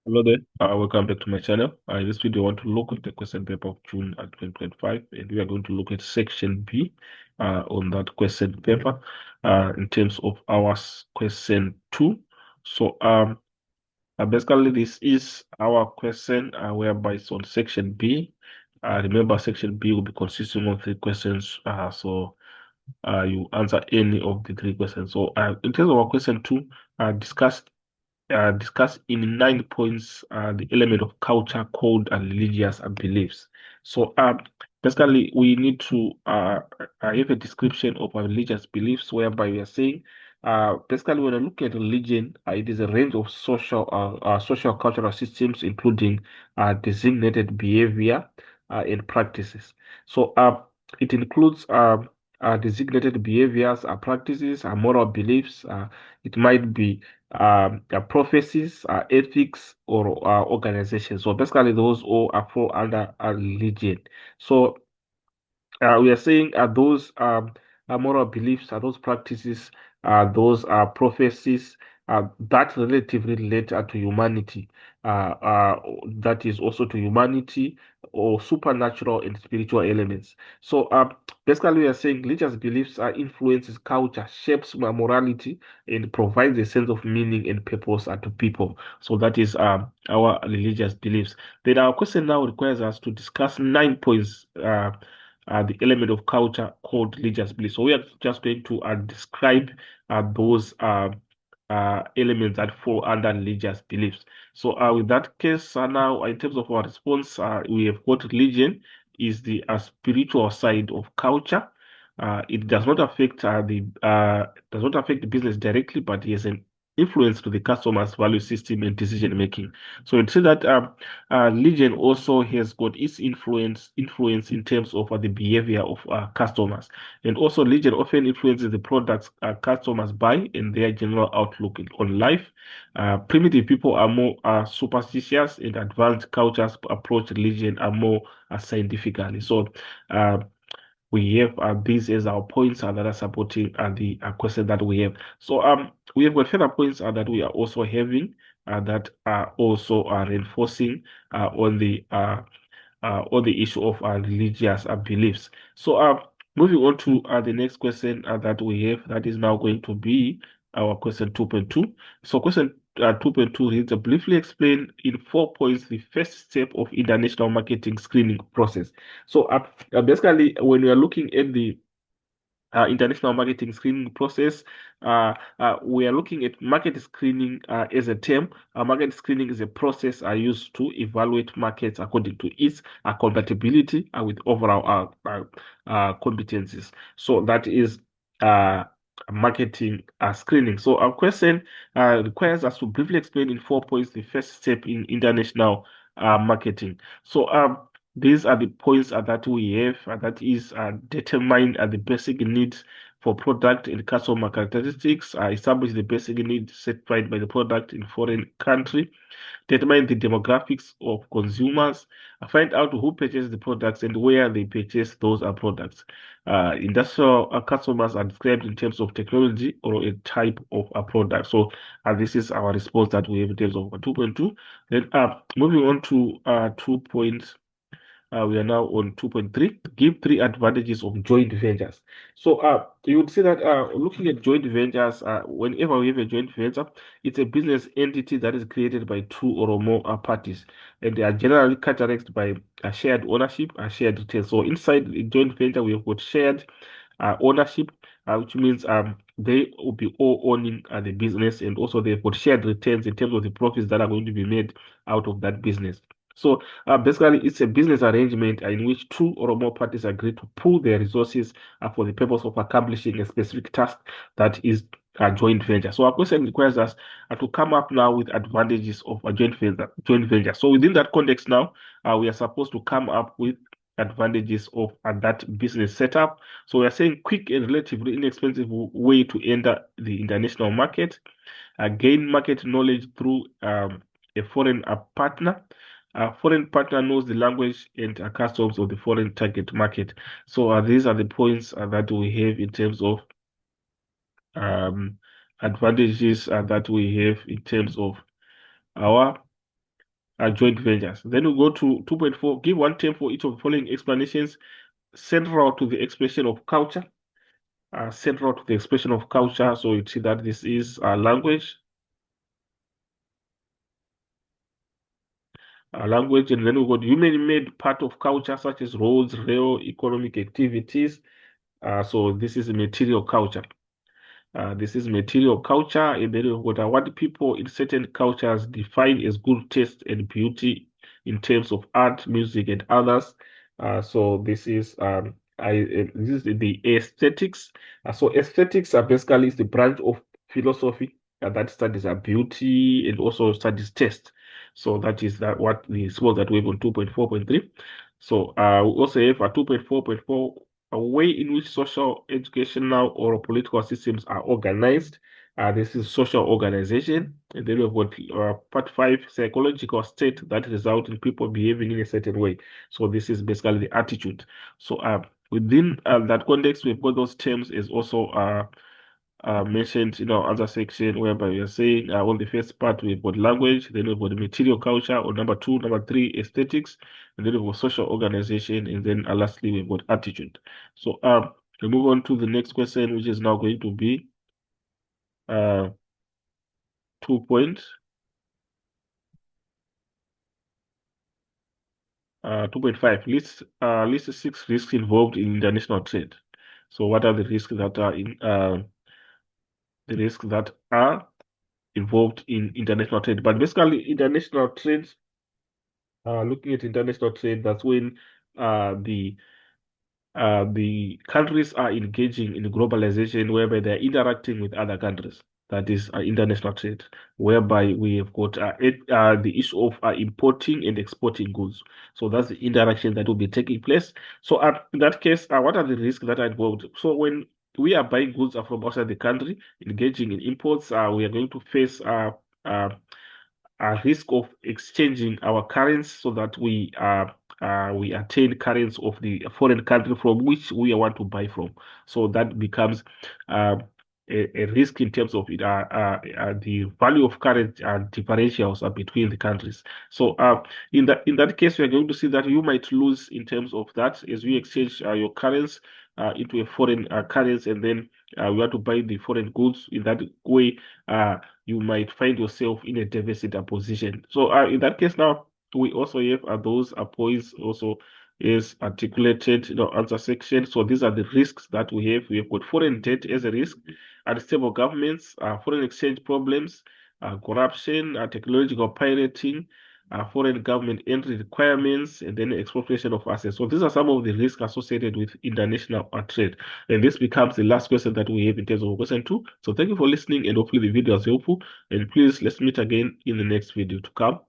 Hello there. Welcome back to my channel. In this video, I want to look at the question paper of June 2025, and we are going to look at section B on that question paper in terms of our question 2. So, basically, this is our question whereby it's on section B. Remember, section B will be consisting of three questions. So you answer any of the three questions. So, in terms of our question 2, discuss in 9 points the element of culture, code, and religious beliefs. So, basically, we need to have a description of our religious beliefs, whereby we are saying, basically, when I look at religion, it is a range of social cultural systems, including designated behavior and practices. So, it includes designated behaviors, practices, moral beliefs. It might be prophecies, ethics, or organizations. So basically, those all are fall under a religion. So we are saying those moral beliefs, those practices, those prophecies that relatively relate to humanity, that is also to humanity or supernatural and spiritual elements. So basically, we are saying religious beliefs influences culture, shapes morality, and provides a sense of meaning and purpose to people. So that is our religious beliefs. Then our question now requires us to discuss 9 points. The element of culture called religious beliefs. So we are just going to describe those elements that fall under religious beliefs. So with that case, now in terms of our response, we have got religion is the spiritual side of culture. It does not affect the business directly, but it has an influence to the customer's value system and decision making. So it says that religion also has got its influence in terms of the behavior of customers, and also religion often influences the products customers buy and their general outlook on life. Primitive people are more superstitious, and advanced cultures approach religion are more scientifically. So. Uh, we have these as our points that are supporting the question that we have. So we have got further points that we are also having that are also reinforcing on the issue of religious beliefs. So moving on to the next question that we have, that is now going to be our question 2.2. So question 2.2 reads, briefly explain in 4 points the first step of international marketing screening process. So basically, when we are looking at the international marketing screening process. We are looking at market screening as a term. Market screening is a process used to evaluate markets according to its compatibility with overall competencies. So that is marketing screening. So our question requires us to briefly explain in 4 points the first step in international marketing. So these are the points that we have that is determine the basic needs for product and customer characteristics, establish the basic needs certified by the product in foreign country, determine the demographics of consumers, find out who purchase the products and where they purchase those products. Industrial customers are described in terms of technology or a type of a product. So this is our response that we have in terms of 2.2. Then moving on to 2 points. We are now on 2.3. Give three advantages of joint ventures. So you would see that looking at joint ventures, whenever we have a joint venture, it's a business entity that is created by two or more parties, and they are generally characterized by a shared ownership, a shared return. So inside the joint venture, we have got shared ownership, which means they will be all owning the business, and also they've got shared returns in terms of the profits that are going to be made out of that business. So basically, it's a business arrangement in which two or more parties agree to pool their resources for the purpose of accomplishing a specific task that is a joint venture. So our question requires us to come up now with advantages of a joint venture. Joint venture. So within that context now, we are supposed to come up with advantages of that business setup. So we are saying quick and relatively inexpensive way to enter the international market, gain market knowledge through a foreign partner. A foreign partner knows the language and customs of the foreign target market. So these are the points that we have in terms of um, advantages that we have in terms of our joint ventures. Then we go to 2.4, give one term for each of the following explanations central to the expression of culture. Central to the expression of culture. So you see that this is language. Language, and then we got human-made part of culture, such as roads, rail, economic activities. So this is material culture. This is material culture, and then what people in certain cultures define as good taste and beauty in terms of art, music, and others. So this is the aesthetics. So aesthetics are basically is the branch of philosophy that studies beauty and also studies taste. So that is that what the small that we have on 2.4.3. So we also have a 2.4.4, a way in which social, educational, or political systems are organized. This is social organization. And then we've got part five, psychological state that result in people behaving in a certain way. So this is basically the attitude. So within that context, we've got those terms as also mentioned in our other section, whereby we are saying on the first part we've got language, then we've got the material culture, or number two, number three, aesthetics, and then we've got social organization, and then lastly we've got attitude. So we move on to the next question, which is now going to be 2 points. 2.5, list six risks involved in international trade. So what are the risks that are involved in international trade? But basically, international trade, looking at international trade, that's when the countries are engaging in globalization, whereby they're interacting with other countries. That is international trade, whereby we have got the issue of importing and exporting goods. So that's the interaction that will be taking place. So in that case, what are the risks that are involved? So when we are buying goods from outside the country, engaging in imports, we are going to face uh, a risk of exchanging our currency so that we attain currency of the foreign country from which we want to buy from. So that becomes uh, a risk in terms of the value of currency differentials between the countries. So in that case, we are going to see that you might lose in terms of that as we exchange your currency into a foreign currency, and then we want to buy the foreign goods. In that way, you might find yourself in a deficit position. So in that case now, we also have those points also is articulated in our answer section. So these are the risks that we have. We have got foreign debt as a risk, unstable governments, foreign exchange problems, corruption, technological pirating, foreign government entry requirements, and then expropriation of assets. So these are some of the risks associated with international trade. And this becomes the last question that we have in terms of question two. So thank you for listening, and hopefully the video was helpful. And please, let's meet again in the next video to come.